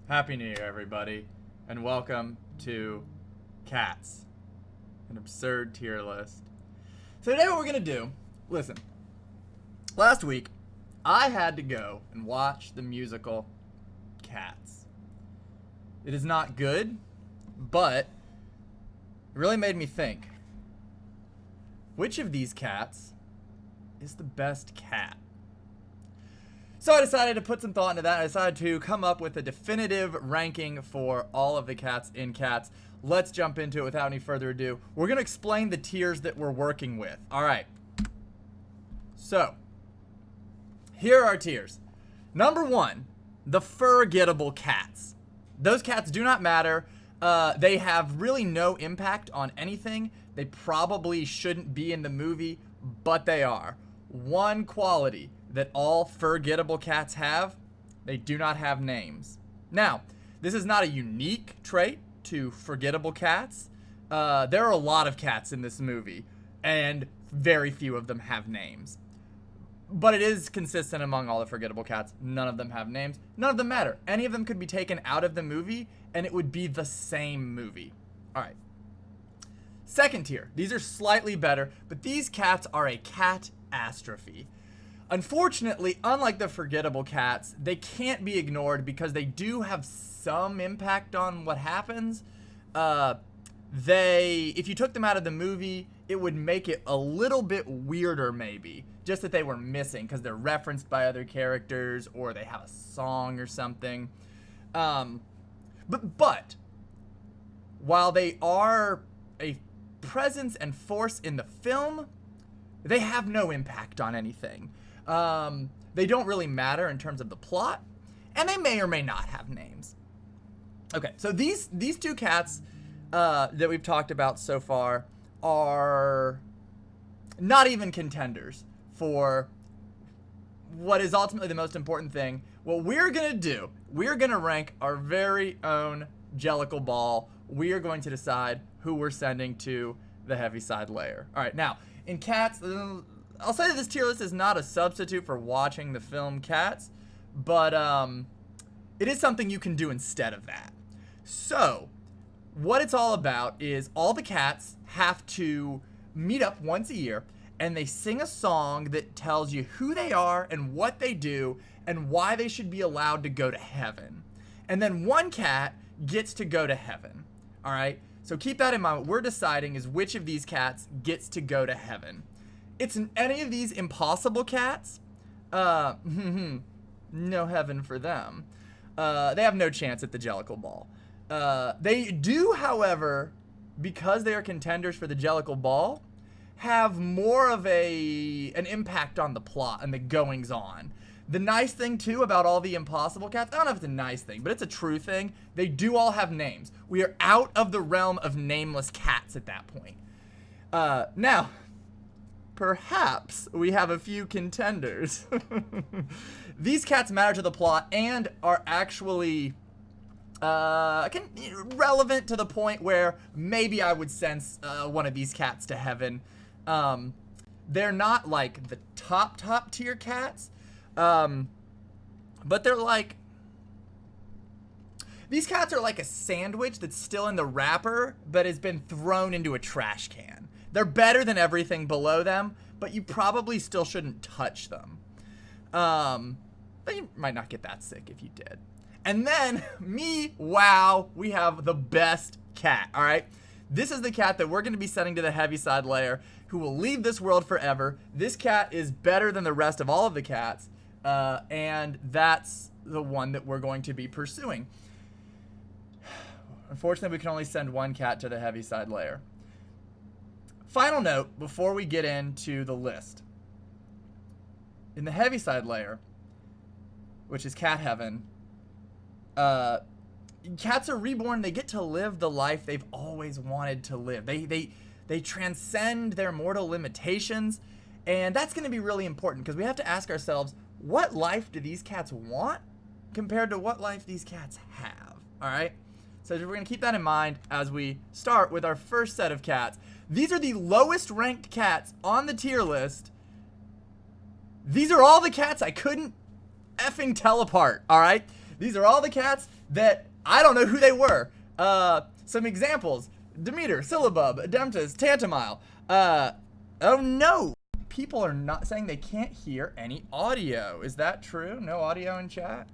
Happy New Year, everybody, and welcome to Cats, an absurd tier list. So today what we're going to do, listen, last week I had to go and watch the musical Cats. It is not good, but it really made me think, which of these cats is the best cat? So I decided to put some thought into that. I decided to come up with a definitive ranking for all of the cats in Cats. Let's jump into it without any further ado. We're going to explain the tiers that we're working with. All right. So, here are our tiers. Number 1, the forgettable cats. Those cats do not matter. They have really no impact on anything. They probably shouldn't be in the movie, but they are. One quality that all forgettable cats have: they do not have names. Now, this is not a unique trait to forgettable cats. There are a lot of cats in this movie, and very few of them have names. But it is consistent among all the forgettable cats. None of them have names. None of them matter. Any of them could be taken out of the movie, and it would be the same movie. All right. Second tier. These are slightly better, but these cats are a catastrophe. Unfortunately, unlike the forgettable cats, they can't be ignored because they do have some impact on what happens. If you took them out of the movie, it would make it a little bit weirder maybe. Just that they were missing because they're referenced by other characters or they have a song or something. But while they are a presence and force in the film, they have no impact on anything. They don't really matter in terms of the plot, and they may or may not have names. Okay, so these two cats that we've talked about so far are not even contenders for what is ultimately the most important thing. What we're going to do, we're going to rank our very own Jellicle ball. We are going to decide who we're sending to the Heaviside layer. All right, now, in Cats, I'll say that this tier list is not a substitute for watching the film Cats, but it is something you can do instead of that. So, what it's all about is all the cats have to meet up once a year, and they sing a song that tells you who they are and what they do and why they should be allowed to go to heaven. And then one cat gets to go to heaven. All right? So keep that in mind. What we're deciding is which of these cats gets to go to heaven. It's any of these impossible cats, no heaven for them. They have no chance at the Jellicle ball. They do, however, because they are contenders for the Jellicle ball, have more of an impact on the plot and the goings on. The nice thing, too, about all the impossible cats, I don't know if it's a nice thing, but it's a true thing. They do all have names. We are out of the realm of nameless cats at that point. Now, perhaps we have a few contenders. These cats matter to the plot and are actually relevant to the point where maybe I would send one of these cats to heaven. They're not like the top tier cats, but they're like, these cats are like a sandwich that's still in the wrapper but has been thrown into a trash can. They're better than everything below them, but you probably still shouldn't touch them. But you might not get that sick if you did. And then, we have the best cat, all right? This is the cat that we're going to be sending to the Heaviside layer, who will leave this world forever. This cat is better than the rest of all of the cats, and that's the one that we're going to be pursuing. Unfortunately, we can only send one cat to the Heaviside layer. Final note before we get into the list. In the Heaviside layer, which is cat heaven, cats are reborn. They get to live the life they've always wanted to live. They transcend their mortal limitations, and that's going to be really important because we have to ask ourselves, what life do these cats want compared to what life these cats have? All right? So we're going to keep that in mind as we start with our first set of cats. These are the lowest ranked cats on the tier list. These are all the cats I couldn't effing tell apart, all right? These are all the cats that I don't know who they were. Some examples: Demeter, Syllabub, Ademptus, Tantamile. Oh no! People are not saying they can't hear any audio. Is that true? No audio in chat?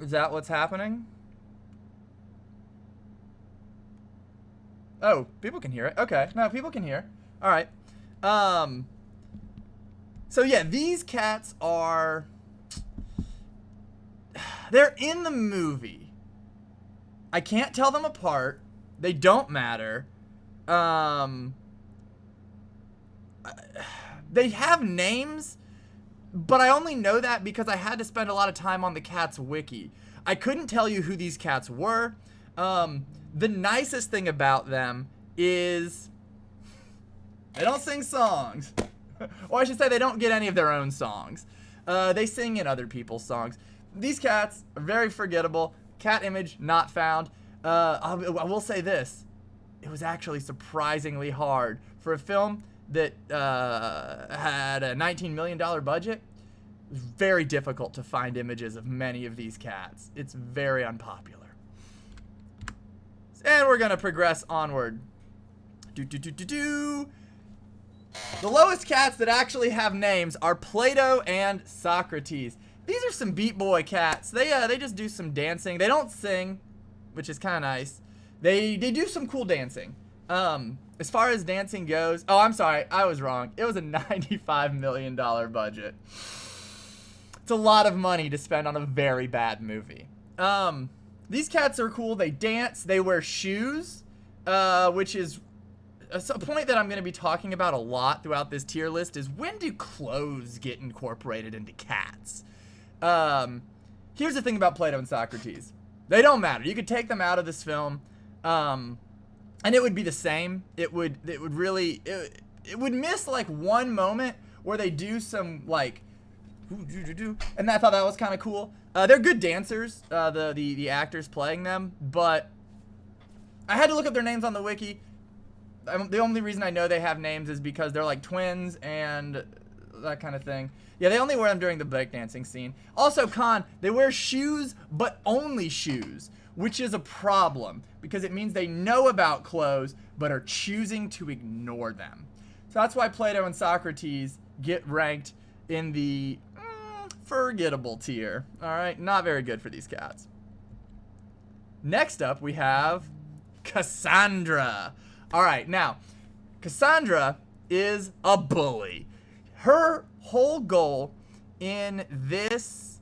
Is that what's happening? Oh, people can hear it. Okay, no, people can hear. All right. So yeah, these cats are... They're in the movie. I can't tell them apart. They don't matter. They have names, but I only know that because I had to spend a lot of time on the cats wiki. I couldn't tell you who these cats were. The nicest thing about them is they don't sing songs. Or I should say they don't get any of their own songs. They sing in other people's songs. These cats are very forgettable. Cat image not found. I will say this. It was actually surprisingly hard for a film that had a $19 million budget. It was very difficult to find images of many of these cats. It's very unpopular. And we're gonna progress onward. The lowest cats that actually have names are Plato and Socrates. These are some Beat Boy cats. They just do some dancing. They don't sing, which is kind of nice. They do some cool dancing. As far as dancing goes, oh, I'm sorry, I was wrong. It was a $95 million budget. It's a lot of money to spend on a very bad movie. These cats are cool. They dance. They wear shoes, which is a point that I'm going to be talking about a lot throughout this tier list is when do clothes get incorporated into cats? Here's the thing about Plato and Socrates. They don't matter. You could take them out of this film, and it would be the same. It would would miss like one moment where they do some like, and I thought that was kind of cool. They're good dancers, the actors playing them, but I had to look up their names on the wiki. The only reason I know they have names is because they're like twins and that kind of thing. Yeah, they only wear them during the breakdancing scene. Also, they wear shoes, but only shoes, which is a problem because it means they know about clothes, but are choosing to ignore them. So that's why Plato and Socrates get ranked in the forgettable tier. All right, not very good for these cats. Next up, we have Cassandra. All right, now, Cassandra is a bully. Her whole goal in this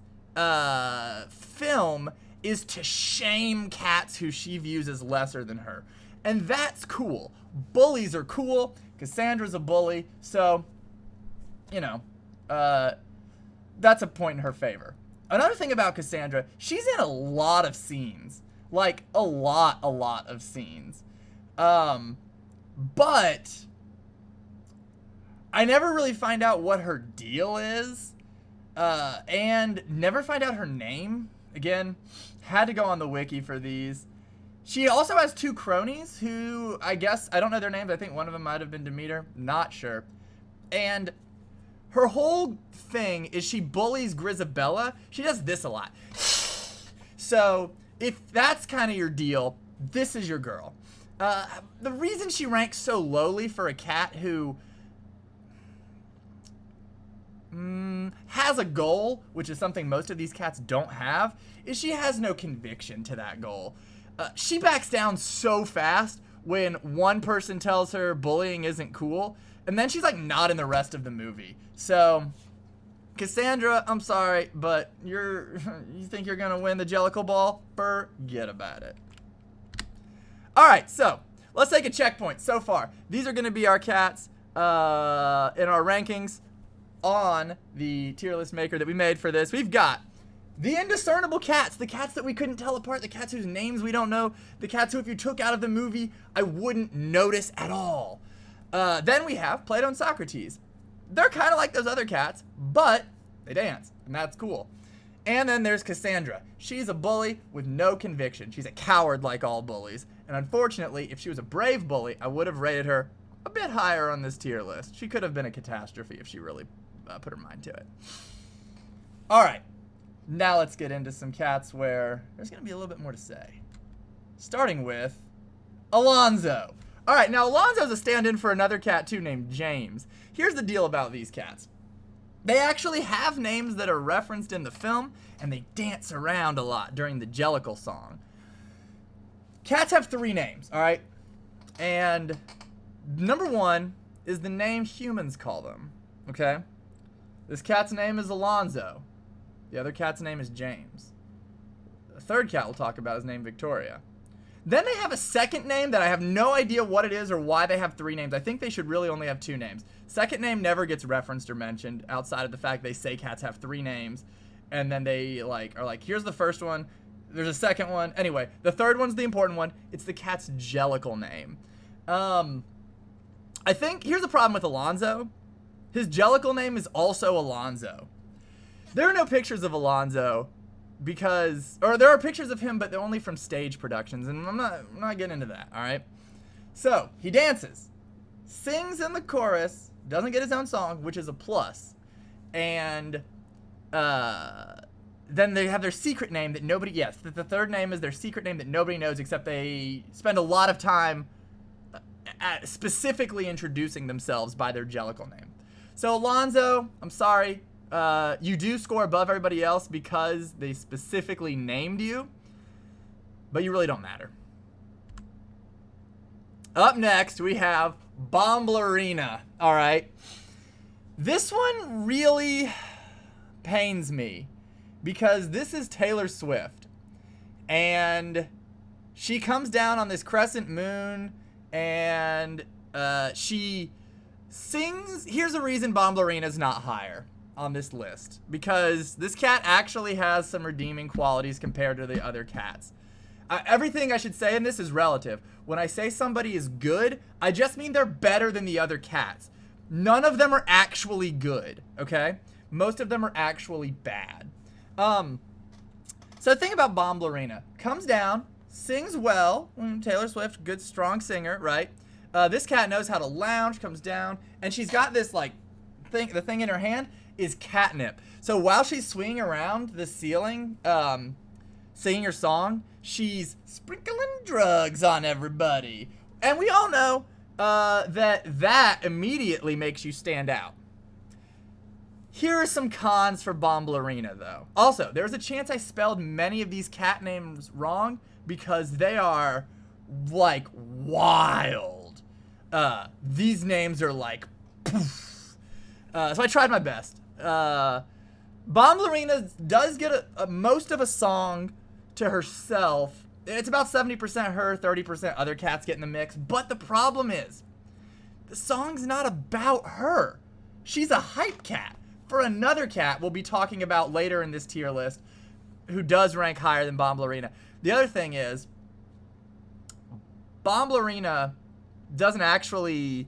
film is to shame cats who she views as lesser than her. And that's cool. Bullies are cool. Cassandra's a bully, so, you know, that's a point in her favor. Another thing about Cassandra, she's in a lot of scenes. Like, a lot of scenes. But I never really find out what her deal is, and never find out her name. Again, had to go on the wiki for these. She also has two cronies who, I guess, I don't know their names. I think one of them might have been Demeter. Not sure. And her whole thing is she bullies Grisabella. She does this a lot. So, if that's kind of your deal, this is your girl. The reason she ranks so lowly for a cat who has a goal, which is something most of these cats don't have, is she has no conviction to that goal. She backs down so fast when one person tells her bullying isn't cool, and then she's like not in the rest of the movie. So, Cassandra, I'm sorry, but you think you're gonna win the Jellicle ball? Forget about it. Alright, so let's take a checkpoint so far. These are going to be our cats in our rankings on the tier list maker that we made for this. We've got the indiscernible cats, the cats that we couldn't tell apart, the cats whose names we don't know, the cats who if you took out of the movie, I wouldn't notice at all. Then we have Plato and Socrates. They're kind of like those other cats, but they dance, and that's cool. And then there's Cassandra. She's a bully with no conviction. She's a coward like all bullies. And unfortunately, if she was a brave bully, I would have rated her a bit higher on this tier list. She could have been a catastrophe if she really put her mind to it. All right. Now let's get into some cats where there's going to be a little bit more to say. Starting with Alonzo. All right, now Alonzo's a stand-in for another cat too named James. Here's the deal about these cats. They actually have names that are referenced in the film, and they dance around a lot during the Jellicle song. Cats have 3 names, all right? And number 1 is the name humans call them, okay? This cat's name is Alonzo. The other cat's name is James. The third cat we'll talk about is named Victoria. Then they have a second name that I have no idea what it is or why they have 3 names. I think they should really only have 2 names. Second name never gets referenced or mentioned outside of the fact they say cats have 3 names. And then they are like, here's the first one. There's a second one. Anyway, the third one's the important one. It's the cat's Jellicle name. I think, here's the problem with Alonzo. His Jellicle name is also Alonzo. There are no pictures of Alonzo because, or there are pictures of him, but they're only from stage productions, and I'm not getting into that, all right? So, he dances, sings in the chorus, doesn't get his own song, which is a plus, and then they have their secret name that nobody, yes, the third name is their secret name that nobody knows, except they spend a lot of time specifically introducing themselves by their Jellicle name. So, Alonzo, I'm sorry. You do score above everybody else because they specifically named you, but you really don't matter. Up next, we have Bomblerina. All right. This one really pains me because this is Taylor Swift, and she comes down on this crescent moon, and she sings. Here's a reason Bomblerina's not higher on this list, because this cat actually has some redeeming qualities compared to the other cats. Everything I should say in this is relative. When I say somebody is good, I just mean they're better than the other cats. None of them are actually good, okay? Most of them are actually bad. So the thing about Bomblerina, comes down, sings well. Taylor Swift, good strong singer, right? This cat knows how to lounge, comes down, and she's got this like the thing in her hand is catnip. So while she's swinging around the ceiling, singing her song, she's sprinkling drugs on everybody. And we all know that immediately makes you stand out. Here are some cons for Bomblerina, though. Also, there's a chance I spelled many of these cat names wrong because they are, like, wild. These names are like, poof. So I tried my best. Bomblerina does get most of a song to herself. It's about 70% her, 30% other cats get in the mix. But the problem is, the song's not about her. She's a hype cat for another cat we'll be talking about later in this tier list who does rank higher than Bomblerina. The other thing is, Bomblerina doesn't actually,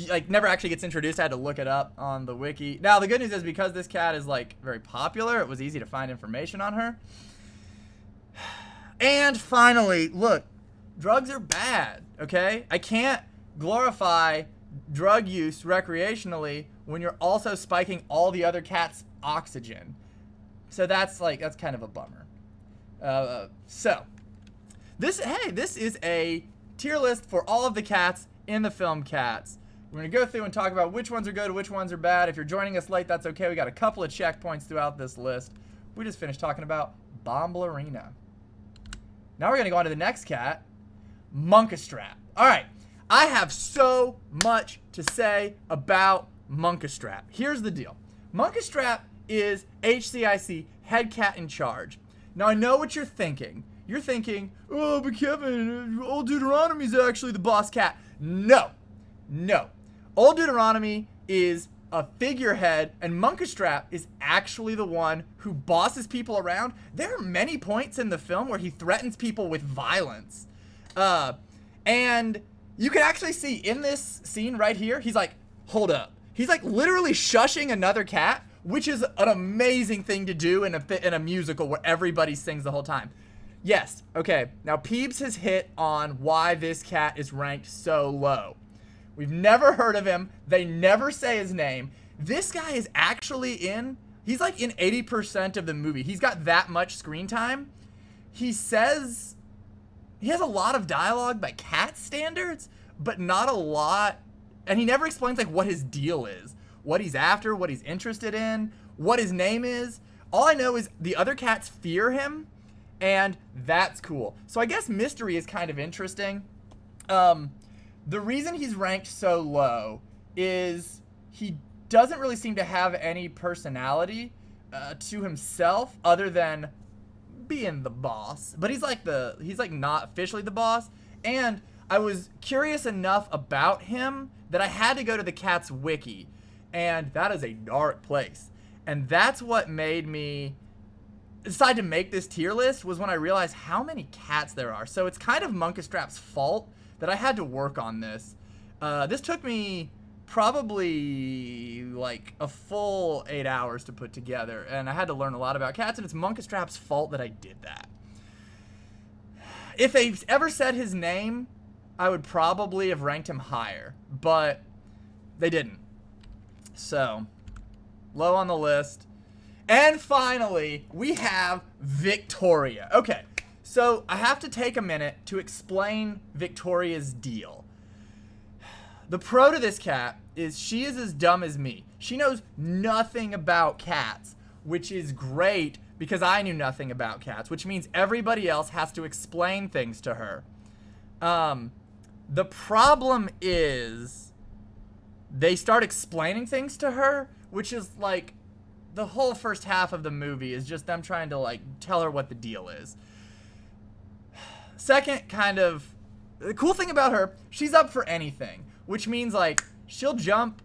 like, never actually gets introduced. I had to look it up on the wiki. Now, the good news is because this cat is, like, very popular, it was easy to find information on her. And finally, look, drugs are bad, okay? I can't glorify drug use recreationally when you're also spiking all the other cats' oxygen. So that's kind of a bummer. This is a tier list for all of the cats in the film Cats. We're going to go through and talk about which ones are good, which ones are bad. If you're joining us late, that's okay. We got a couple of checkpoints throughout this list. We just finished talking about Bomblerina. Now we're going to go on to the next cat, Monkastrap. All right, I have so much to say about Monkastrap. Here's the deal. Monkastrap is HCIC, head cat in charge. Now I know what you're thinking. You're thinking, oh, but Kevin, Old Deuteronomy's actually the boss cat. No. Old Deuteronomy is a figurehead, and Monkastrap is actually the one who bosses people around. There are many points in the film where he threatens people with violence. And you can actually see in this scene right here, he's like, hold up. He's like literally shushing another cat, which is an amazing thing to do in a musical where everybody sings the whole time. Yes, okay, now Peebs has hit on why this cat is ranked so low. We've never heard of him. They never say his name. This guy is actually in He's like in 80% of the movie. He's got that much screen time. He has a lot of dialogue by cat standards, but not a lot. And he never explains like what his deal is, what he's after, what he's interested in, what his name is. All I know is the other cats fear him, and that's cool. So I guess mystery is kind of interesting. The reason he's ranked so low is he doesn't really seem to have any personality to himself other than being the boss. But he's like not officially the boss. And I was curious enough about him that I had to go to the cat's wiki, and that is a dark place. And that's what made me decide to make this tier list, was when I realized how many cats there are. So it's kind of Munkustrap's fault that I had to work on this. This took me probably like a full 8 hours to put together, and I had to learn a lot about cats, and it's Munkustrap's fault that I did that. If they ever said his name, I would probably have ranked him higher, but they didn't. So, low on the list. And finally, we have Victoria. Okay, so I have to take a minute to explain Victoria's deal. The pro to this cat is she is as dumb as me. She knows nothing about cats, which is great because I knew nothing about cats, which means everybody else has to explain things to her. The problem is they start explaining things to her, which is like the whole first half of the movie is just them trying to like tell her what the deal is. Second, kind of the cool thing about her, she's up for anything, which means like she'll jump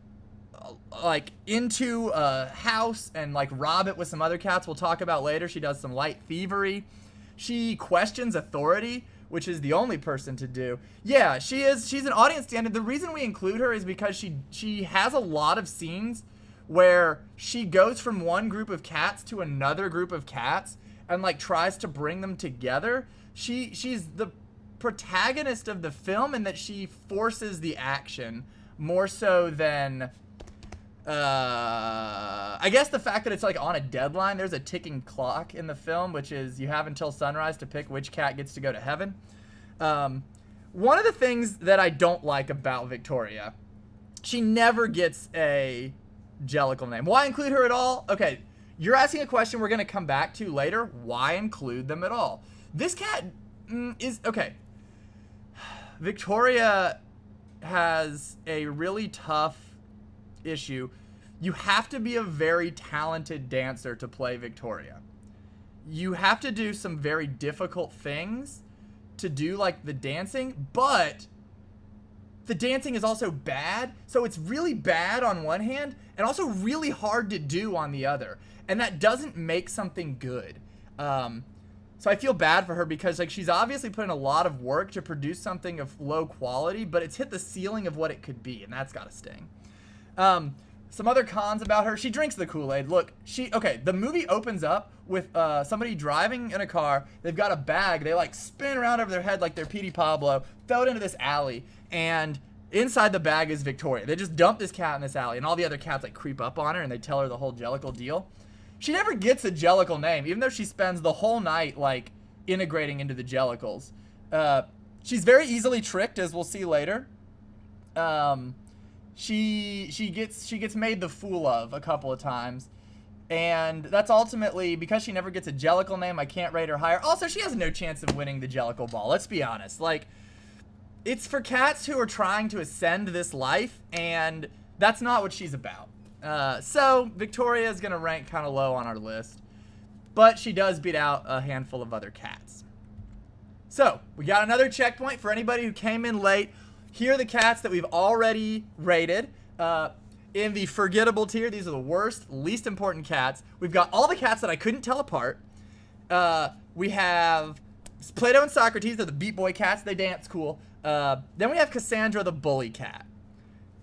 like into a house and like rob it with some other cats we'll talk about later. She does some light thievery. She questions authority, which is the only person to do. Yeah, she's an audience standard. The reason we include her is because she has a lot of scenes where she goes from one group of cats to another group of cats and like tries to bring them together. She's the protagonist of the film in that she forces the action more so than I guess the fact that it's like on a deadline. There's a ticking clock in the film, which is you have until sunrise to pick which cat gets to go to heaven. One of the things that I don't like about Victoria, she never gets a Jellicle name. Why include her at all? Okay, you're asking a question we're going to come back to later. Why include them at all? This cat is okay. Victoria has a really tough issue. You have to be a very talented dancer to play Victoria. You have to do some very difficult things to do like the dancing, but the dancing is also bad. So it's really bad on one hand and also really hard to do on the other. And that doesn't make something good. So I feel bad for her because like she's obviously put in a lot of work to produce something of low quality, but it's hit the ceiling of what it could be, and that's gotta sting. Some other cons about her. She drinks the Kool-Aid. Look, the movie opens up with somebody driving in a car. They've got a bag. They like spin around over their head like they're Petey Pablo, throw it into this alley, and inside the bag is Victoria. They just dump this cat in this alley, and all the other cats like creep up on her and they tell her the whole Jellicle deal. She never gets a Jellicle name, even though she spends the whole night like integrating into the Jellicles. She's very easily tricked, as we'll see later. She gets made the fool of a couple of times, and that's ultimately because she never gets a Jellicle name. I can't rate her higher. Also, she has no chance of winning the Jellicle ball. Let's be honest. Like, it's for cats who are trying to ascend this life, and that's not what she's about. So Victoria is gonna rank kind of low on our list, but she does beat out a handful of other cats. So we got another checkpoint for anybody who came in late. Here are the cats that we've already rated. In the forgettable tier, these are the worst, least important cats. We've got all the cats that I couldn't tell apart. We have Plato and Socrates, they're the Beat Boy cats, they dance cool. Then we have Cassandra the bully cat.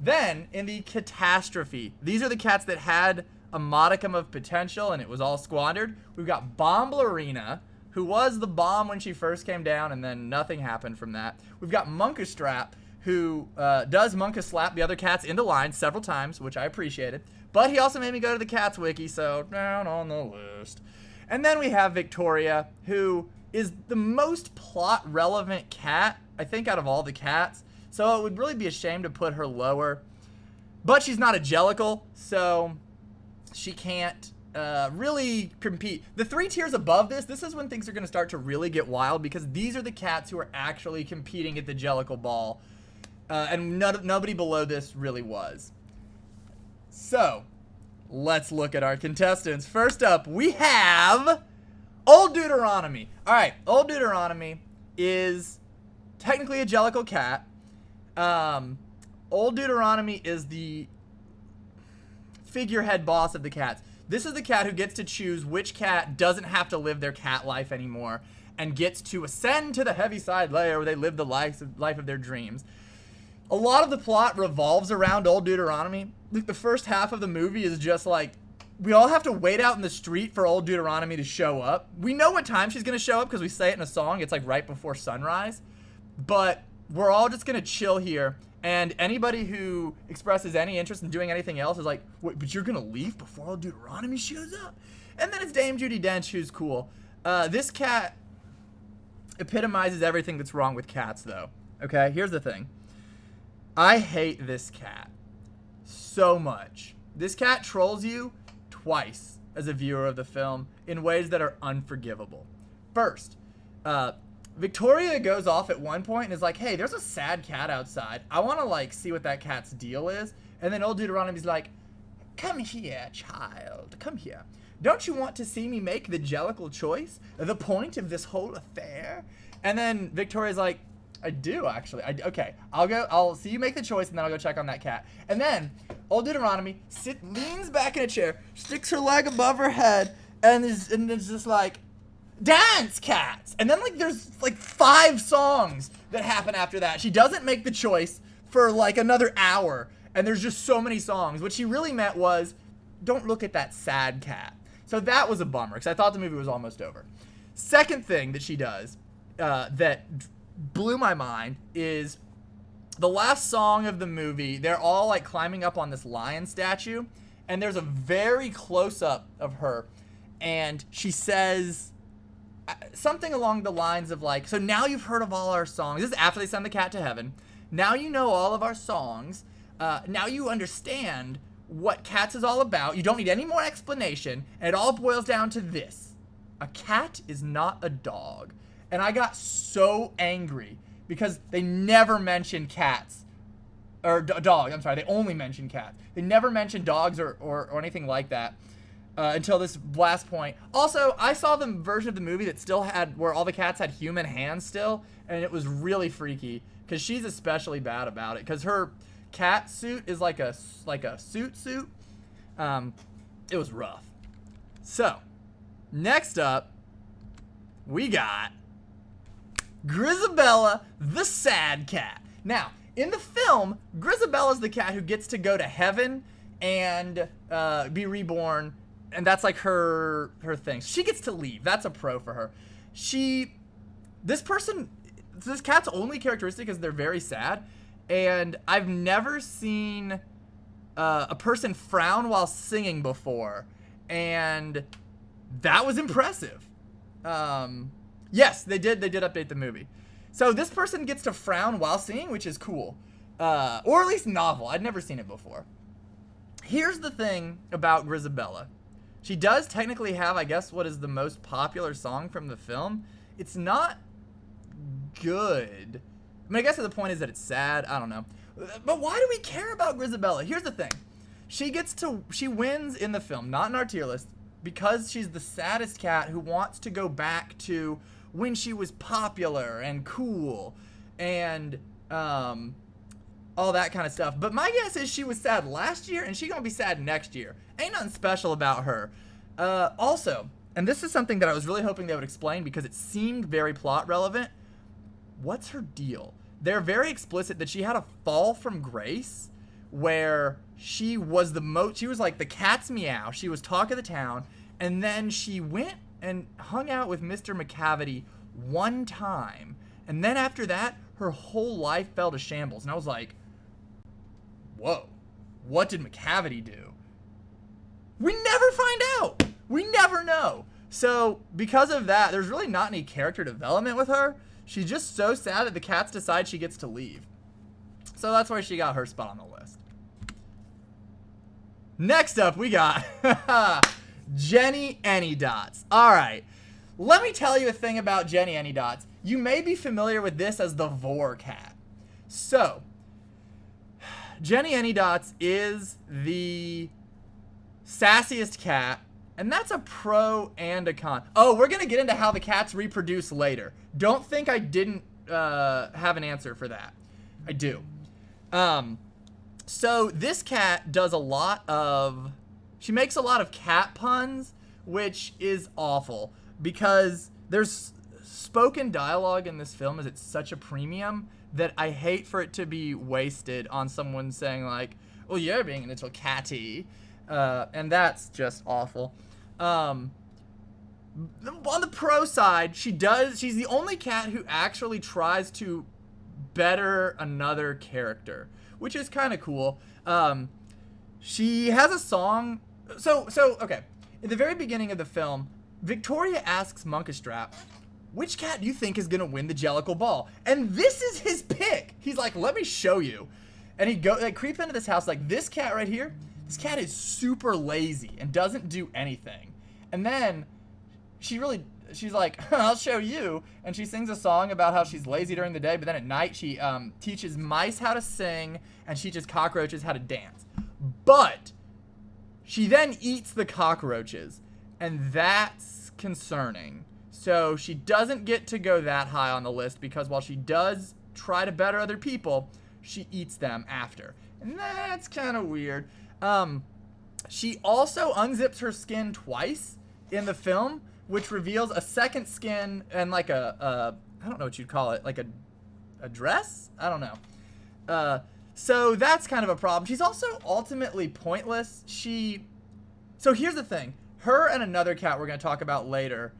Then, in the catastrophe, these are the cats that had a modicum of potential and it was all squandered. We've got Bomblerina, who was the bomb when she first came down and then nothing happened from that. We've got Munkustrap, who does Monka slap the other cats into line several times, which I appreciated. But he also made me go to the Cats Wiki, so down on the list. And then we have Victoria, who is the most plot-relevant cat, I think, out of all the cats. So it would really be a shame to put her lower. But she's not a Jellicle, so she can't really compete. The 3 tiers above this is when things are going to start to really get wild, because these are the cats who are actually competing at the Jellicle Ball. And nobody below this really was. So, let's look at our contestants. First up, we have Old Deuteronomy. Alright, Old Deuteronomy is technically a Jellicle cat. Old Deuteronomy is the figurehead boss of the cats. This is the cat who gets to choose which cat doesn't have to live their cat life anymore and gets to ascend to the Heaviside layer where they live the life of their dreams. A lot of the plot revolves around Old Deuteronomy. Like, the first half of the movie is just like, we all have to wait out in the street for Old Deuteronomy to show up. We know what time she's going to show up because we say it in a song. It's like right before sunrise. But we're all just going to chill here. And anybody who expresses any interest in doing anything else is like, wait, but you're going to leave before Old Deuteronomy shows up? And then it's Dame Judi Dench, who's cool. This cat epitomizes everything that's wrong with cats, though. Okay, here's the thing. I hate this cat so much. This cat trolls you twice as a viewer of the film in ways that are unforgivable. First, Victoria goes off at one point and is like, hey, there's a sad cat outside. I want to, like, see what that cat's deal is. And then Old Deuteronomy's like, come here, child, come here. Don't you want to see me make the Jellicle choice? The point of this whole affair? And then Victoria's like, I do, actually. Okay, I'll see you make the choice, and then I'll go check on that cat. And then Old Deuteronomy leans back in a chair, sticks her leg above her head, and is just like, dance, cats! And then, like, there's, like, 5 songs that happen after that. She doesn't make the choice for, like, another hour, and there's just so many songs. What she really meant was, don't look at that sad cat. So that was a bummer, because I thought the movie was almost over. Second thing that she does that blew my mind is the last song of the movie. They're all, like, climbing up on this lion statue, and there's a very close-up of her, and she says something along the lines of, like, so now you've heard of all our songs. This is after they send the cat to heaven. Now you know all of our songs. Now you understand what Cats is all about. You don't need any more explanation, and it all boils down to this. A cat is not a dog. And I got so angry because they never mention cats. Or dogs, I'm sorry, they only mention cats. They never mention dogs or anything like that until this last point. Also, I saw the version of the movie that still had, where all the cats had human hands still, and it was really freaky because she's especially bad about it because her cat suit is like a suit. It was rough. So, next up, we got Grisabella, the sad cat. Now, in the film, Grisabella's the cat who gets to go to heaven and be reborn, and that's like her thing. She gets to leave. That's a pro for her. This cat's only characteristic is they're very sad, and I've never seen a person frown while singing before, and that was impressive. Yes, they did update the movie. So this person gets to frown while singing, which is cool. Or at least novel. I'd never seen it before. Here's the thing about Grisabella. She does technically have, I guess, what is the most popular song from the film. It's not good. I mean, I guess the point is that it's sad. I don't know. But why do we care about Grisabella? Here's the thing. She wins in the film, not in our tier list, because she's the saddest cat who wants to go back to when she was popular and cool and all that kind of stuff. But my guess is she was sad last year and she's gonna be sad next year. Ain't nothing special about her. Also, and this is something that I was really hoping they would explain because it seemed very plot relevant. What's her deal? They're very explicit that she had a fall from grace where she was like the cat's meow. She was talk of the town, and then she went and hung out with Mr. McCavity one time, and then after that, her whole life fell to shambles. And I was like, whoa, what did McCavity do? We never find out. We never know. So because of that, there's really not any character development with her. She's just so sad that the cats decide she gets to leave. So that's why she got her spot on the list. Next up, we got Jenny Anydots. All right. Let me tell you a thing about Jenny Anydots. You may be familiar with this as the Vor cat. So, Jenny Anydots is the sassiest cat, and that's a pro and a con. Oh, we're going to get into how the cats reproduce later. Don't think I didn't have an answer for that. I do. So this cat does a lot of... She makes a lot of cat puns, which is awful, because there's spoken dialogue in this film is it's such a premium that I hate for it to be wasted on someone saying like, well, you're being a little catty. And that's just awful. On the pro side, she's the only cat who actually tries to better another character, which is kind of cool. She has a song. So, okay. At the very beginning of the film, Victoria asks Munkustrap, which cat do you think is going to win the Jellicle Ball? And this is his pick. He's like, let me show you. And they creep into this house like, this cat right here, this cat is super lazy and doesn't do anything. And then she's like, I'll show you. And she sings a song about how she's lazy during the day, but then at night she teaches mice how to sing and she teaches cockroaches how to dance. But she then eats the cockroaches, and that's concerning. So she doesn't get to go that high on the list because while she does try to better other people, she eats them after. And that's kind of weird. She also unzips her skin twice in the film, which reveals a second skin and like I don't know what you'd call it, like a dress? I don't know. So that's kind of a problem. She's also ultimately pointless. So here's the thing. Her and another cat we're going to talk about later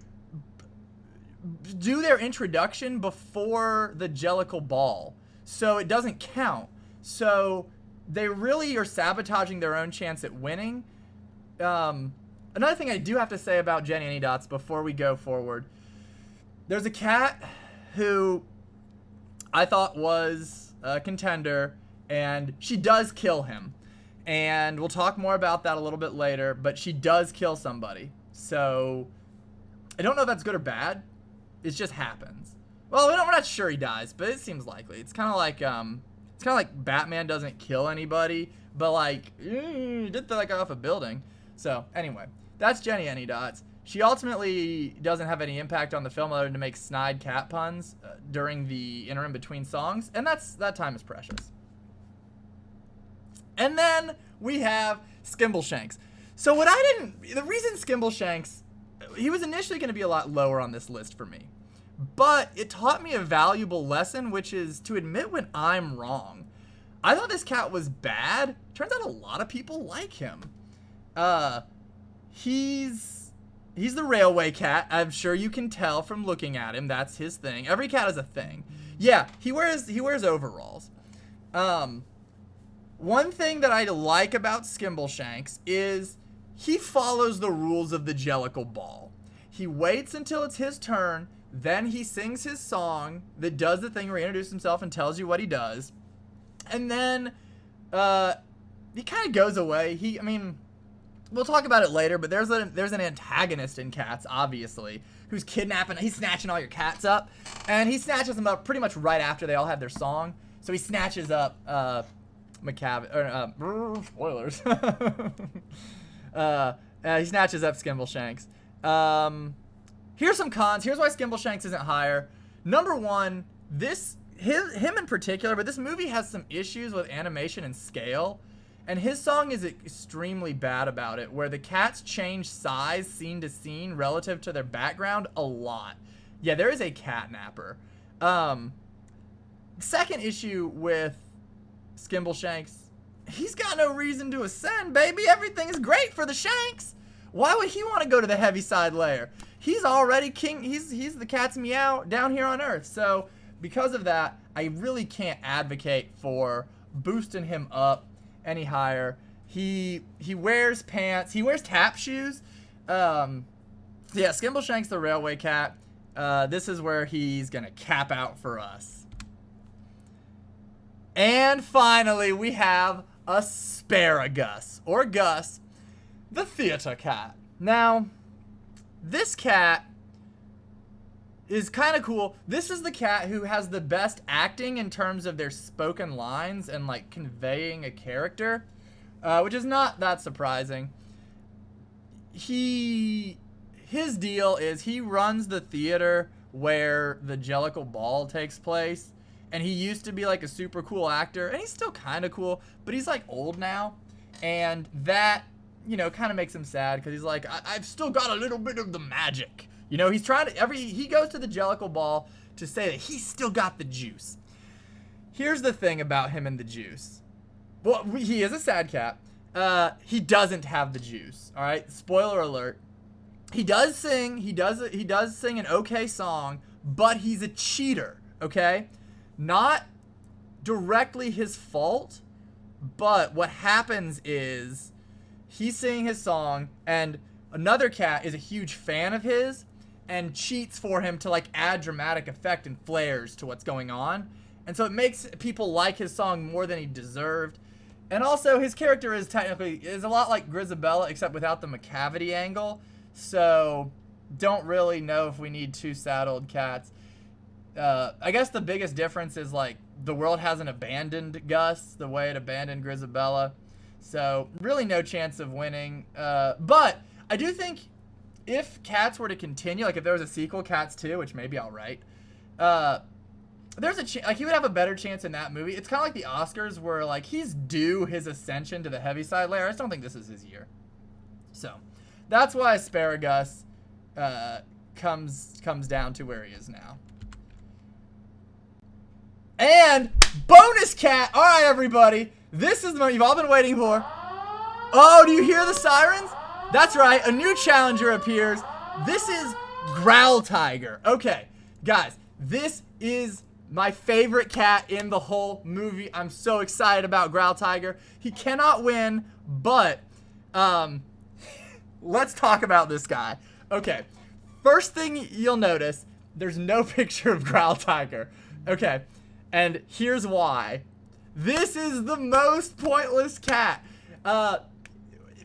do their introduction before the Jellicle Ball. So it doesn't count. So they really are sabotaging their own chance at winning. Another thing I do have to say about Jenny Anydots before we go forward. There's a cat who I thought was a contender, and she does kill him. And we'll talk more about that a little bit later, but she does kill somebody. So I don't know if that's good or bad. It just happens. Well, we're not sure he dies, but it seems likely. It's kind of like Batman doesn't kill anybody, but like he did like off a building. So anyway, that's Jenny Anydots. She ultimately doesn't have any impact on the film other than to make snide cat puns during the interim between songs, and that time is precious. And then we have Skimbleshanks. So the reason Skimbleshanks, he was initially going to be a lot lower on this list for me, but it taught me a valuable lesson, which is to admit when I'm wrong. I thought this cat was bad. Turns out a lot of people like him. He's the railway cat. I'm sure you can tell from looking at him. That's his thing. Every cat has a thing. Yeah, he wears overalls. One thing that I like about Skimbleshanks is he follows the rules of the Jellicle Ball. He waits until it's his turn, then he sings his song that does the thing where he introduces himself and tells you what he does. And then he kind of goes away. We'll talk about it later, but there's an antagonist in Cats, obviously, who's he's snatching all your cats up, and he snatches them up pretty much right after they all have their song. So he snatches up spoilers. He snatches up Skimbleshanks. Here's some cons. Here's why Skimbleshanks isn't higher. Number one, him in particular, but this movie has some issues with animation and scale. And his song is extremely bad about it, where the cats change size scene to scene relative to their background a lot. Yeah, there is a catnapper. Second issue with Skimbleshanks, he's got no reason to ascend, baby. Everything is great for the Shanks. Why would he want to go to the Heaviside layer? He's already king. He's the cat's meow down here on Earth. So because of that, I really can't advocate for boosting him up any higher. He wears pants. He wears tap shoes. Yeah, Skimbleshank's the railway cat. This is where he's gonna cap out for us. And finally, we have Asparagus, or Gus, the theater cat. Now, this cat is kind of cool. This is the cat who has the best acting in terms of their spoken lines and like conveying a character, which is not that surprising. His deal is he runs the theater where the Jellicle Ball takes place, and he used to be like a super cool actor, and he's still kind of cool, but he's like old now, and that, you know, kind of makes him sad because he's like, I've still got a little bit of the magic. You know, he's trying to, he goes to the Jellicle Ball to say that he's still got the juice. Here's the thing about him and the juice. Well, he is a sad cat. He doesn't have the juice. All right, spoiler alert. He does sing. He does sing an okay song, but he's a cheater. Okay, not directly his fault, but what happens is he's singing his song, and another cat is a huge fan of his and cheats for him to like add dramatic effect and flares to what's going on. And so it makes people like his song more than he deserved. And also his character is a lot like Grisabella, except without the McCavity angle. So don't really know if we need two sad old cats. I guess the biggest difference is like the world hasn't abandoned Gus the way it abandoned Grisabella. So really no chance of winning. But I do think if Cats were to continue, like if there was a sequel, Cats 2, which maybe I'll write, there's a chance, like he would have a better chance in that movie. It's kind of like the Oscars where like he's due his ascension to the Heaviside layer. I just don't think this is his year. So that's why Asparagus comes down to where he is now. And bonus cat. All right, everybody. This is the moment you've all been waiting for. Oh, do you hear the sirens? That's right. A new challenger appears. This is Growl Tiger. Okay, guys, this is my favorite cat in the whole movie. I'm so excited about Growl Tiger. He cannot win, but let's talk about this guy. Okay, first thing you'll notice, there's no picture of Growl Tiger. Okay, and here's why. This is the most pointless cat.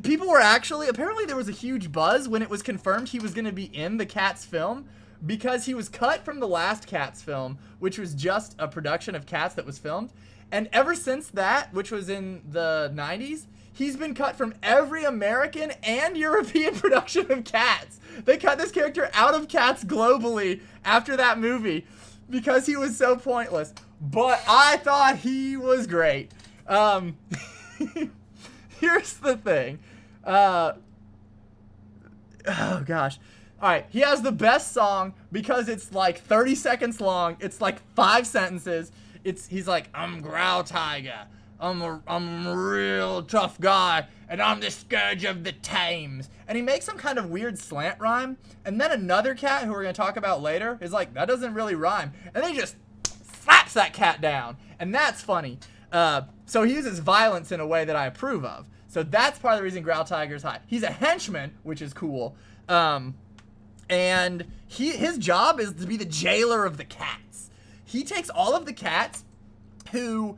People were apparently there was a huge buzz when it was confirmed he was going to be in the Cats film, because he was cut from the last Cats film, which was just a production of Cats that was filmed. And ever since that, which was in the 90s, he's been cut from every American and European production of Cats. They cut this character out of Cats globally after that movie because he was so pointless. But I thought he was great. Here's the thing. Oh gosh. All right, he has the best song because it's like 30 seconds long. It's like 5 sentences. He's like, I'm Growl Tiger. I'm a real tough guy, and I'm the scourge of the Thames. And he makes some kind of weird slant rhyme. And then another cat, who we're gonna talk about later, is like, that doesn't really rhyme. And then he just slaps that cat down, and that's funny. So he uses violence in a way that I approve of. So that's part of the reason Growl Tiger's high. He's a henchman, which is cool. And his job is to be the jailer of the cats. He takes all of the cats who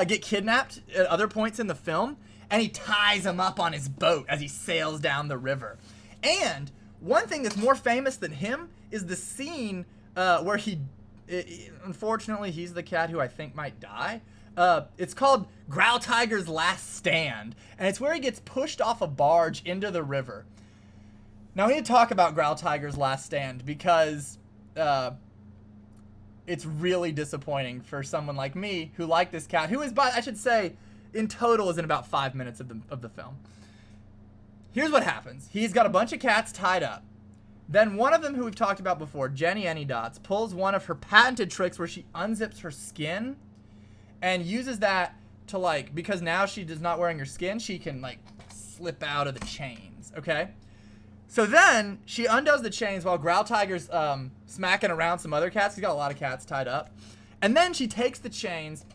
get kidnapped at other points in the film, and he ties them up on his boat as he sails down the river. And one thing that's more famous than him is the scene where unfortunately, he's the cat who I think might die. It's called Growl Tiger's Last Stand, and it's where he gets pushed off a barge into the river. Now, we need to talk about Growl Tiger's Last Stand because it's really disappointing for someone like me who liked this cat, who is, I should say, in total is in about 5 minutes of the film. Here's what happens. He's got a bunch of cats tied up. Then one of them, who we've talked about before, Jenny Anydots, pulls one of her patented tricks where she unzips her skin and uses that to, like, because now she is not wearing her skin, she can, like, slip out of the chains, okay? So then she undoes the chains while Growl Tiger's smacking around some other cats. He's got a lot of cats tied up. And then she takes the chains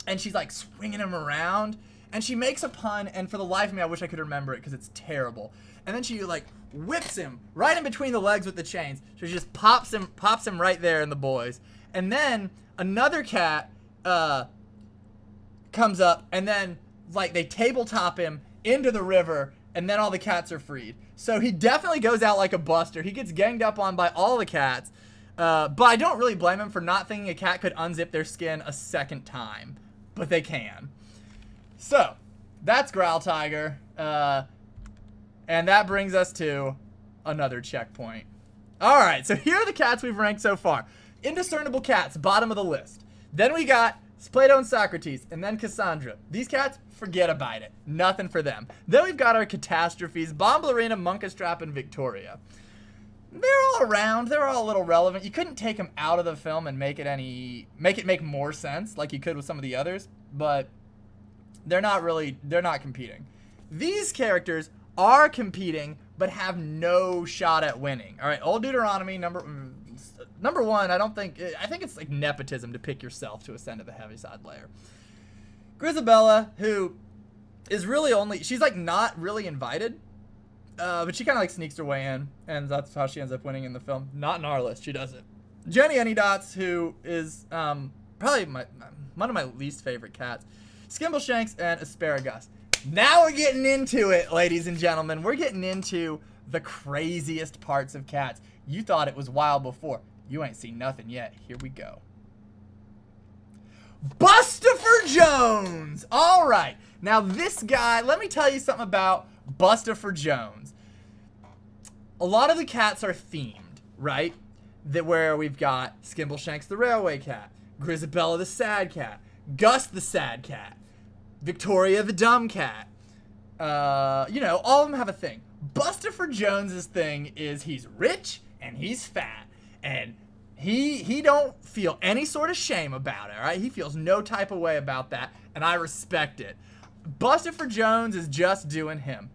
and she's like swinging them around, and she makes a pun, and for the life of me I wish I could remember it because it's terrible. And then she like whips him right in between the legs with the chains. So she just pops him right there in the boys. And then another cat comes up, and then like they tabletop him into the river, and then all the cats are freed. So he definitely goes out like a buster. He gets ganged up on by all the cats. But I don't really blame him for not thinking a cat could unzip their skin a second time. But they can. So, that's Growl Tiger. And that brings us to another checkpoint. Alright, so here are the cats we've ranked so far. Indiscernible cats, bottom of the list. Then we got Plato and Socrates, and then Cassandra. These cats, forget about it. Nothing for them. Then we've got our catastrophes, Bomblerina, Monkastrap, and Victoria. They're all around. They're all a little relevant. You couldn't take them out of the film and make it make more sense like you could with some of the others, but they're not competing. These characters are competing, but have no shot at winning. All right, Old Deuteronomy, number one, I think it's like nepotism to pick yourself to ascend to the Heaviside layer. Grisabella, who is really she's like not really invited, but she kind of like sneaks her way in, and that's how she ends up winning in the film. Not in our list, she doesn't. Jenny Anydots, who is probably one of my least favorite cats. Skimbleshanks and Asparagus. Now we're getting into it, ladies and gentlemen. We're getting into the craziest parts of cats. You thought it was wild before. You ain't seen nothing yet. Here we go. Bustafer Jones! All right. Now this guy, let me tell you something about Bustafer Jones. A lot of the cats are themed, right? Where we've got Skimbleshanks the Railway Cat, Grisabella the Sad Cat, Gus the Sad Cat, Victoria the Dumb Cat. You know, all of them have a thing. Bustafer Jones's thing is he's rich and he's fat, and he don't feel any sort of shame about it, all right? He feels no type of way about that, and I respect it. Bustafer Jones is just doing him.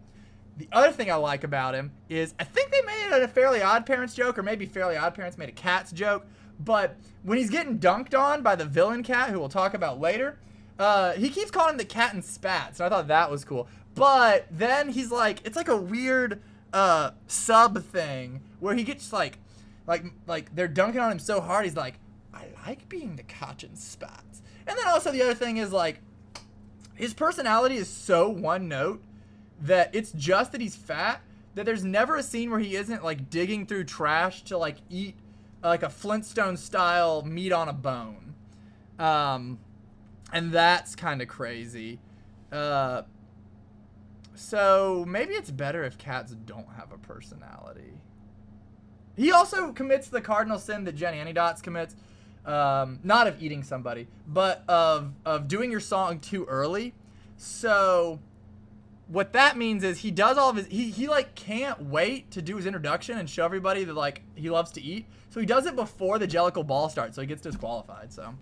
The other thing I like about him is I think they made it a Fairly Odd Parents joke, or maybe Fairly Odd Parents made a Cats joke, but when he's getting dunked on by the villain cat, who we'll talk about later, he keeps calling him the Cat and Spats, and I thought that was cool. But then he's like, it's like a weird sub thing where he gets like they're dunking on him so hard, he's like, I like being the Cat and Spats. And then also the other thing is like, his personality is so one note that it's just that he's fat, that there's never a scene where he isn't like digging through trash to like eat like a Flintstone style meat on a bone. And that's kind of crazy. So maybe it's better if cats don't have a personality. He also commits the cardinal sin that Jenny Anydots commits. Not of eating somebody, but of doing your song too early. So what that means is he does all of his, he like can't wait to do his introduction and show everybody that like he loves to eat. So he does it before the Jellicle ball starts, so he gets disqualified. So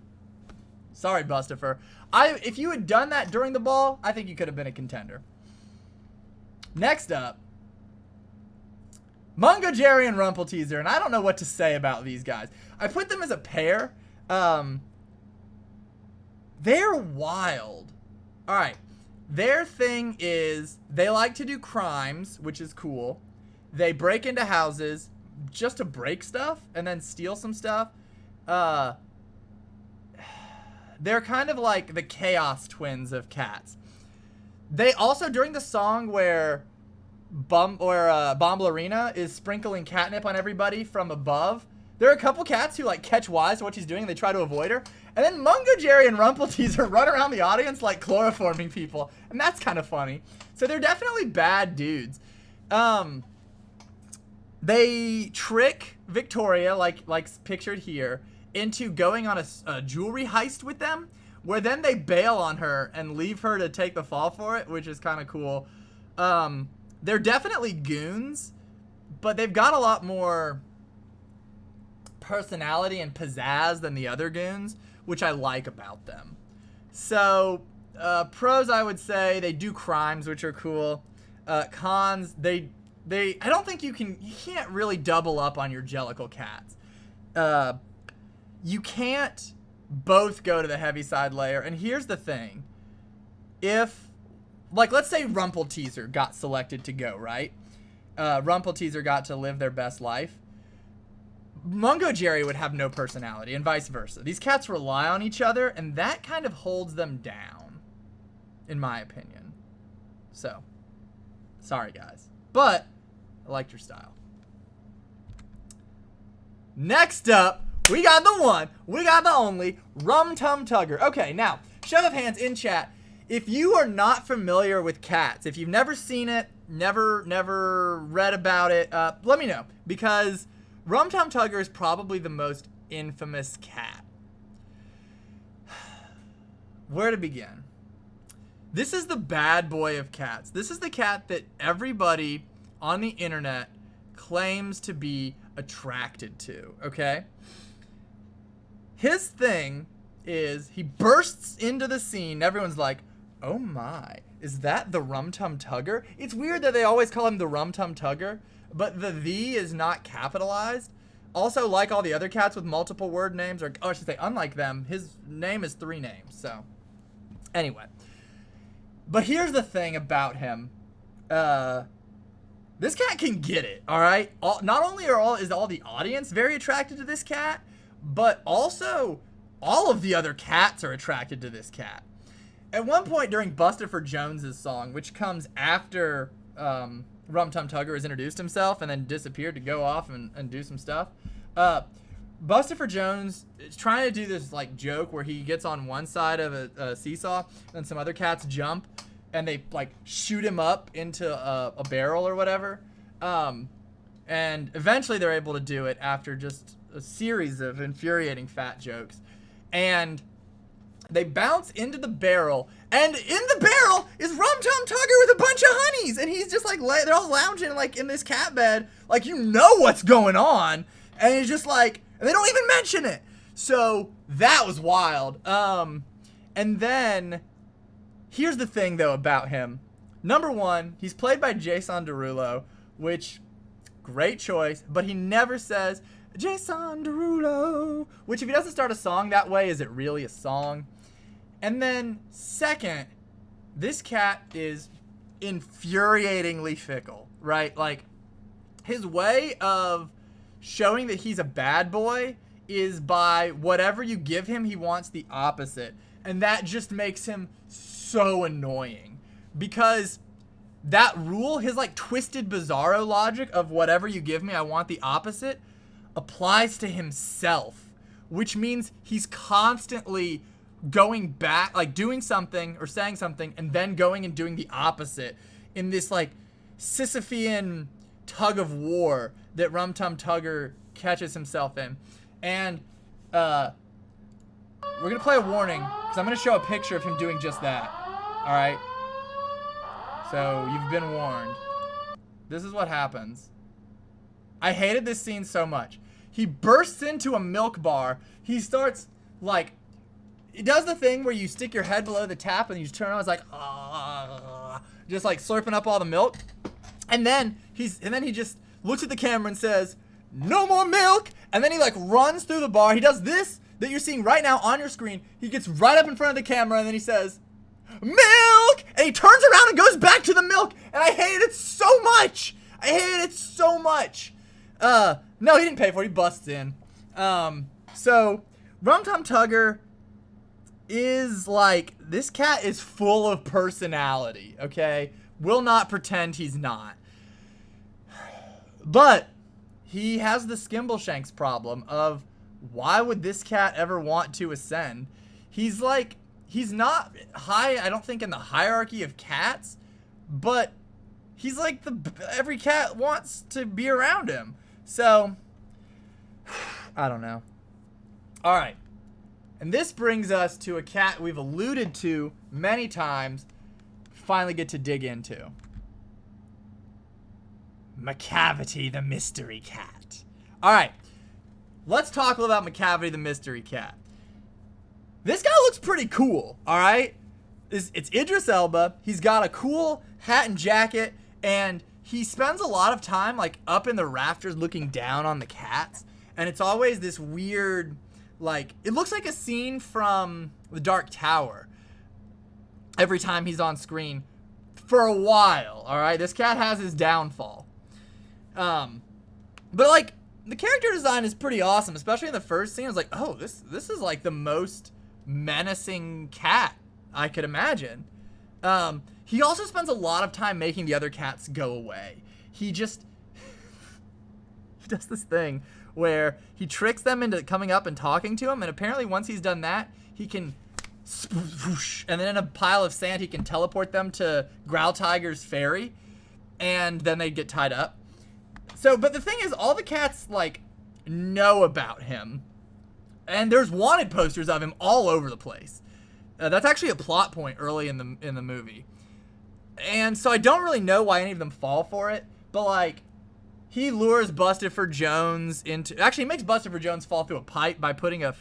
sorry, Bustafer. If you had done that during the ball, I think you could have been a contender. Next up, Mungo Jerry and Rumpleteazer, and I don't know what to say about these guys. I put them as a pair. They're wild. All right. Their thing is they like to do crimes, which is cool. They break into houses just to break stuff and then steal some stuff. They're kind of like the chaos twins of cats. They also, during the song where Bomblerina is sprinkling catnip on everybody from above, there are a couple cats who like catch wise to what she's doing and they try to avoid her. And then Mungo Jerry and Rumpleteazer run around the audience like chloroforming people. And that's kind of funny. So they're definitely bad dudes. They trick Victoria, like pictured here, into going on a jewelry heist with them, where then they bail on her and leave her to take the fall for it, which is kind of cool. They're definitely goons, but they've got a lot more personality and pizzazz than the other goons, which I like about them. So, pros, I would say they do crimes, which are cool. Cons, I don't think you can't really double up on your Jellicle cats. You can't both go to the Heaviside layer. And here's the thing. If, like, let's say Rumpelteazer got selected to go, right? Rumpelteazer got to live their best life. Mungo Jerry would have no personality, and vice versa. These cats rely on each other, and that kind of holds them down, in my opinion. So, sorry guys. But, I liked your style. Next up, we got the one, we got the only, Rum Tum Tugger. Okay, now, show of hands in chat. If you are not familiar with cats, if you've never seen it, never read about it, let me know. Because Rum Tum Tugger is probably the most infamous cat. Where to begin? This is the bad boy of cats. This is the cat that everybody on the internet claims to be attracted to, okay? His thing is he bursts into the scene. Everyone's like, oh my, is that the Rum Tum Tugger? It's weird that they always call him the Rum Tum Tugger, but the is not capitalized. Also, like all the other cats with multiple word names, or I should say, unlike them, his name is 3 names, so. Anyway. But here's the thing about him. This cat can get it, alright? Not only is all the audience very attracted to this cat, but also all of the other cats are attracted to this cat. At one point during Bustopher Jones's song, which comes after Rum Tum Tugger has introduced himself and then disappeared to go off and do some stuff, Bustopher Jones is trying to do this like joke where he gets on one side of a seesaw and some other cats jump and they like shoot him up into a barrel or whatever. And eventually they're able to do it after just a series of infuriating fat jokes. And they bounce into the barrel, and in the barrel is Rum Tum Tugger with a bunch of honeys, and he's just like, they're all lounging like in this cat bed, like you know what's going on, and he's just like, and they don't even mention it. So that was wild. And then here's the thing though about him. Number one, he's played by Jason Derulo, which great choice, but he never says Jason Derulo, which if he doesn't start a song that way, is it really a song? And then second, this cat is infuriatingly fickle, right? Like his way of showing that he's a bad boy is by whatever you give him, he wants the opposite. And that just makes him so annoying because that rule, his like twisted bizarro logic of whatever you give me, I want the opposite, applies to himself, which means he's constantly going back, like doing something or saying something and then going and doing the opposite in this like Sisyphean tug of war that Rum Tum Tugger catches himself in. And we're gonna play a warning because I'm gonna show a picture of him doing just that. All right, so you've been warned. This is what happens. I hated this scene so much. He bursts into a milk bar. He starts like, he does the thing where you stick your head below the tap and you just turn on. It's like, just like slurping up all the milk. And then he just looks at the camera and says, "No more milk." And then he like runs through the bar. He does this that you're seeing right now on your screen. He gets right up in front of the camera and then he says, "Milk!" And he turns around and goes back to the milk. And I hated it so much. I hated it so much. No, he didn't pay for it. He busts in. So Rum Tum Tugger is like, this cat is full of personality, okay? Will not pretend he's not. But he has the Skimbleshanks problem of why would this cat ever want to ascend? He's like, he's not high, I don't think, in the hierarchy of cats, but he's like every cat wants to be around him. So, I don't know. All right. And this brings us to a cat we've alluded to many times, finally get to dig into. Macavity the Mystery Cat. All right. Let's talk a little about Macavity the Mystery Cat. This guy looks pretty cool, all right? It's Idris Elba. He's got a cool hat and jacket, and he spends a lot of time like up in the rafters looking down on the cats, and it's always this weird like, it looks like a scene from The Dark Tower every time he's on screen for a while, all right? This cat has his downfall. But, like, the character design is pretty awesome, especially in the first scene. I was like, oh, this is, like, the most menacing cat I could imagine. He also spends a lot of time making the other cats go away. He does this thing where he tricks them into coming up and talking to him, and apparently once he's done that, he can swoosh, and then in a pile of sand he can teleport them to Growl Tiger's ferry, and then they get tied up. So, but the thing is, all the cats, like, know about him, and there's wanted posters of him all over the place. That's actually a plot point early in the movie. And so I don't really know why any of them fall for it, but, like, he lures Bustifer Jones into... Actually, he makes Bustifer Jones fall through a pipe by putting a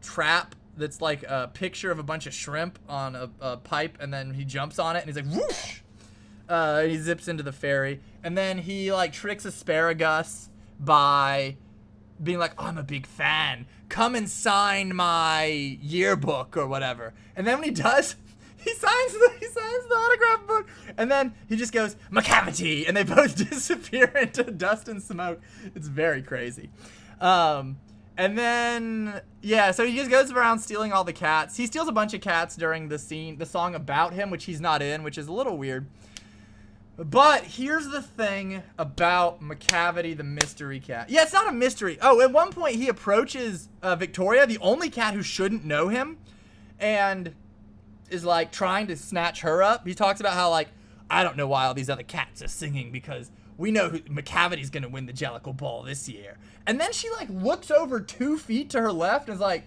trap that's like a picture of a bunch of shrimp on a pipe, and then he jumps on it, and he's like, whoosh! And he zips into the ferry. And then he, like, tricks Asparagus by being like, oh, I'm a big fan. Come and sign my yearbook or whatever. And then when he does... He signs the autograph book, and then he just goes, McCavity, and they both disappear into dust and smoke. It's very crazy. And then, yeah, so he just goes around stealing all the cats. He steals a bunch of cats during the song about him, which he's not in, which is a little weird. But here's the thing about McCavity, the mystery cat. Yeah, it's not a mystery. Oh, at one point he approaches Victoria, the only cat who shouldn't know him, and is like trying to snatch her up. He talks about how, like, I don't know why all these other cats are singing because we know McCavity's gonna win the Jellicle Ball this year. And then she, like, looks over 2 feet to her left and is like,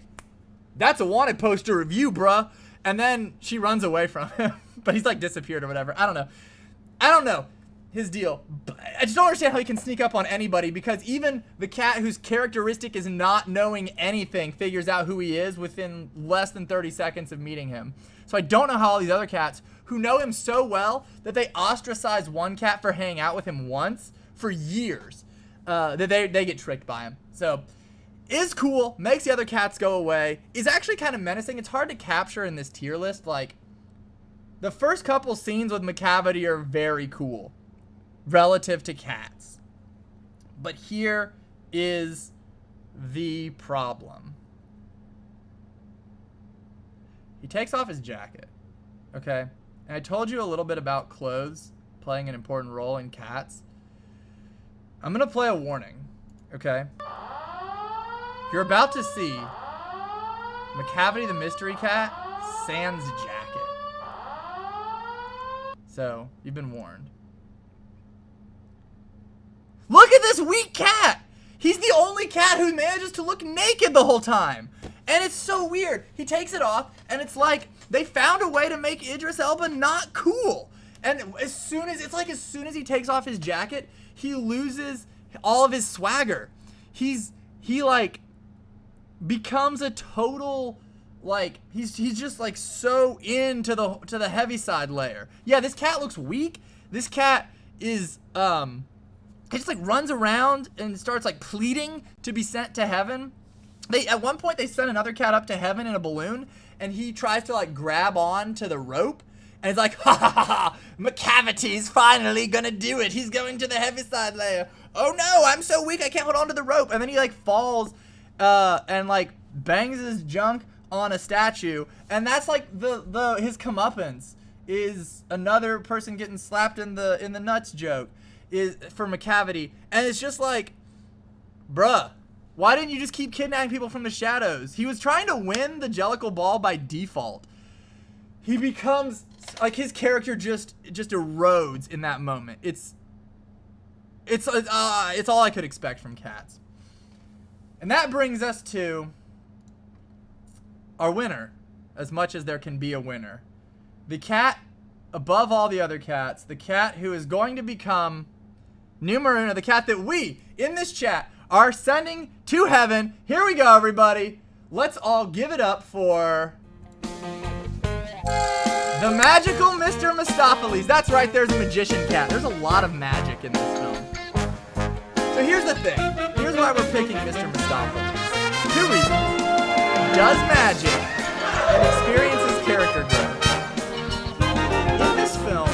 that's a wanted poster review, bruh. And then she runs away from him, but he's like disappeared or whatever. I don't know his deal. But I just don't understand how he can sneak up on anybody, because even the cat whose characteristic is not knowing anything figures out who he is within less than 30 seconds of meeting him. So I don't know how all these other cats, who know him so well that they ostracize one cat for hanging out with him once for years, that they get tricked by him. So, is cool, makes the other cats go away, is actually kind of menacing. It's hard to capture in this tier list. Like, the first couple scenes with McCavity are very cool relative to cats. But here is the problem. He takes off his jacket, okay? And I told you a little bit about clothes playing an important role in cats. I'm gonna play a warning, okay? You're about to see McCavity the mystery cat sans jacket. So, you've been warned. Look at this weak cat! He's the only cat who manages to look naked the whole time. And it's so weird. He takes it off, and it's like they found a way to make Idris Elba not cool. And as soon as he takes off his jacket, he loses all of his swagger. He like becomes a total, like, he's just like so into the Heaviside layer. Yeah, this cat looks weak. This cat is he just like runs around and starts like pleading to be sent to heaven. At one point they send another cat up to heaven in a balloon, and he tries to like grab on to the rope, and he's like, ha ha ha ha, McCavity's finally gonna do it. He's going to the Heaviside layer. Oh no, I'm so weak I can't hold on to the rope. And then he like falls and like bangs his junk on a statue, and that's like his comeuppance is another person getting slapped in the nuts joke is for McCavity. And it's just like, bruh, why didn't you just keep kidnapping people from the shadows? He was trying to win the Jellicle Ball by default. He becomes, like, his character just erodes in that moment. It's all I could expect from cats. And that brings us to our winner, as much as there can be a winner. The cat above all the other cats, the cat who is going to become numero uno, the cat that we, in this chat, are sending to heaven. Here we go, everybody. Let's all give it up for the magical Mr. Mistopheles. That's right, there's a magician cat. There's a lot of magic in this film. So here's the thing. Here's why we're picking Mr. Mistopheles. 2 reasons. Does magic and experiences character growth. In this film,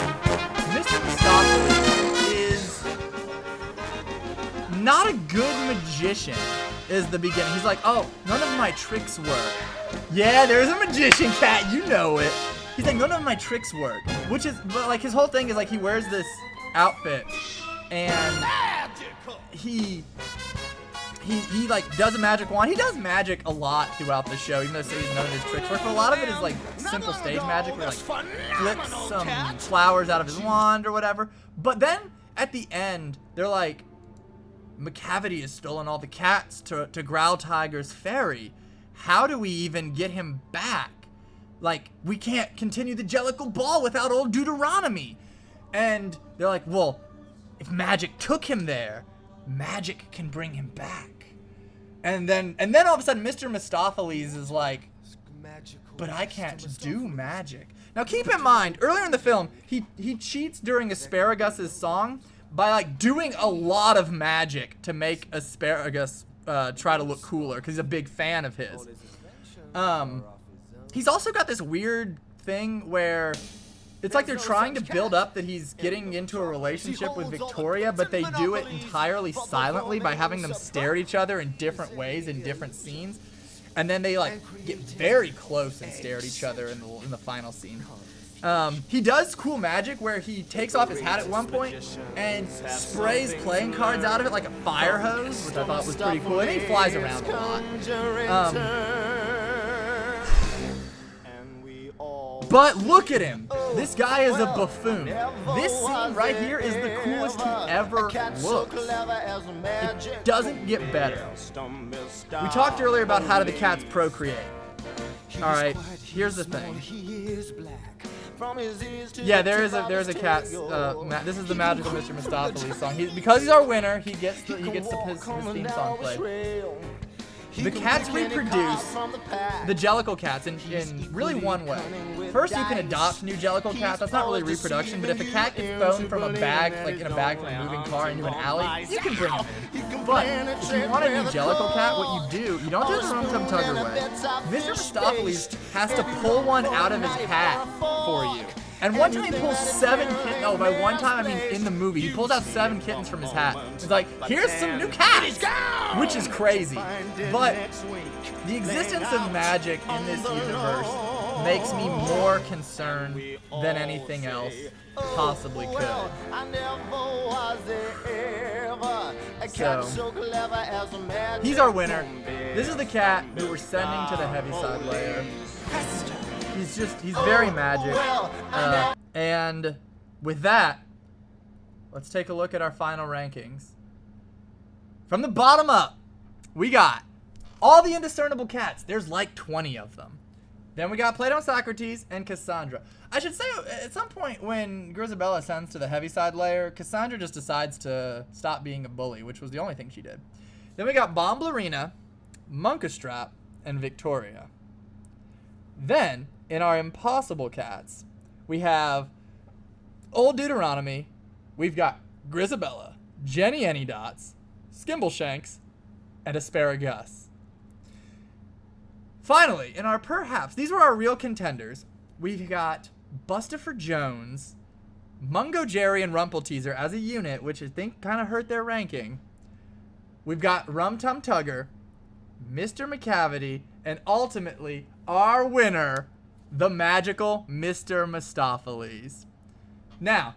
Mr. Mistopheles is not a good magician, is the beginning. He's like, oh, none of my tricks work. Yeah, there's a magician cat, you know it. He's like, none of my tricks work. Which is, but like his whole thing is like he wears this outfit and he like does a magic wand. He does magic a lot throughout the show, even though none of his tricks work. But a lot of it is like simple stage magic where he like flips some flowers out of his wand or whatever. But then at the end, they're like, Macavity has stolen all the cats to Growl Tiger's ferry. How do we even get him back? Like, we can't continue the Jellicle ball without old Deuteronomy. And they're like, well, if magic took him there, magic can bring him back. And then all of a sudden, Mr. Mistopheles is like, but I can't do magic. Now, keep in mind, earlier in the film, he cheats during Asparagus's song by like doing a lot of magic to make Asparagus try to look cooler because he's a big fan of his. He's also got this weird thing where it's like they're trying to build up that he's getting into a relationship with Victoria, but they do it entirely silently by having them stare at each other in different ways in different scenes. And then they like get very close and stare at each other in the final scene. He does cool magic where he takes off his hat at one point and sprays playing cards out of it like a fire hose, which I thought was pretty cool. And he flies around a lot. But look at him. This guy is a buffoon. This scene right here is the coolest he ever looks. It doesn't get better. We talked earlier about how do the cats procreate. Alright, here's the thing. Yeah, there's a cat. This is the magical Mr. Mistopheles song. Because he's our winner, he gets his theme song played. The cats reproduce the Jellicle cats in really one way. First, you can adopt new Jellicle cats. That's not really reproduction, but if a cat gets thrown from a bag, like in a bag from a moving car into an alley, you can bring him in. But if you want a new Jellicle cat, what you do, you don't do it the Rum Tum Tugger way. Mr. Mistopheles has to pull one out of his hat for you. And one time he pulls 7 kittens. No, by one time I mean in the movie, he pulls out 7 kittens from his hat. He's like, here's some new cats, which is crazy. But the existence of magic in this universe makes me more concerned than anything else possibly could. So, he's our winner. This is the cat who we're sending to the Heaviside layer. He's very magic. And with that, let's take a look at our final rankings. From the bottom up, we got all the indiscernible cats. There's like 20 of them. Then we got Plato and Socrates and Cassandra. I should say, at some point when Grisabella sends to the Heaviside layer, Cassandra just decides to stop being a bully, which was the only thing she did. Then we got Bomblerina, Munkustrap, and Victoria. Then, in our impossible cats, we have Old Deuteronomy, we've got Grisabella, Jenny Anydots, Skimbleshanks, and Asparagus. Finally, in our perhaps, these were our real contenders, we've got Bustafer Jones, Mungo Jerry, and Rumpelteazer as a unit, which I think kind of hurt their ranking. We've got Rum Tum Tugger, Mr. Macavity, and ultimately, our winner, the magical Mr. Mistopheles. Now,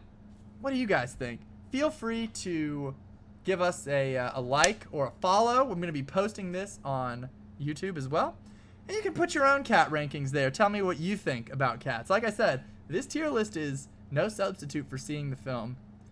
what do you guys think? Feel free to give us a like or a follow. We're going to be posting this on YouTube as well. And you can put your own cat rankings there. Tell me what you think about cats. Like I said, this tier list is no substitute for seeing the film.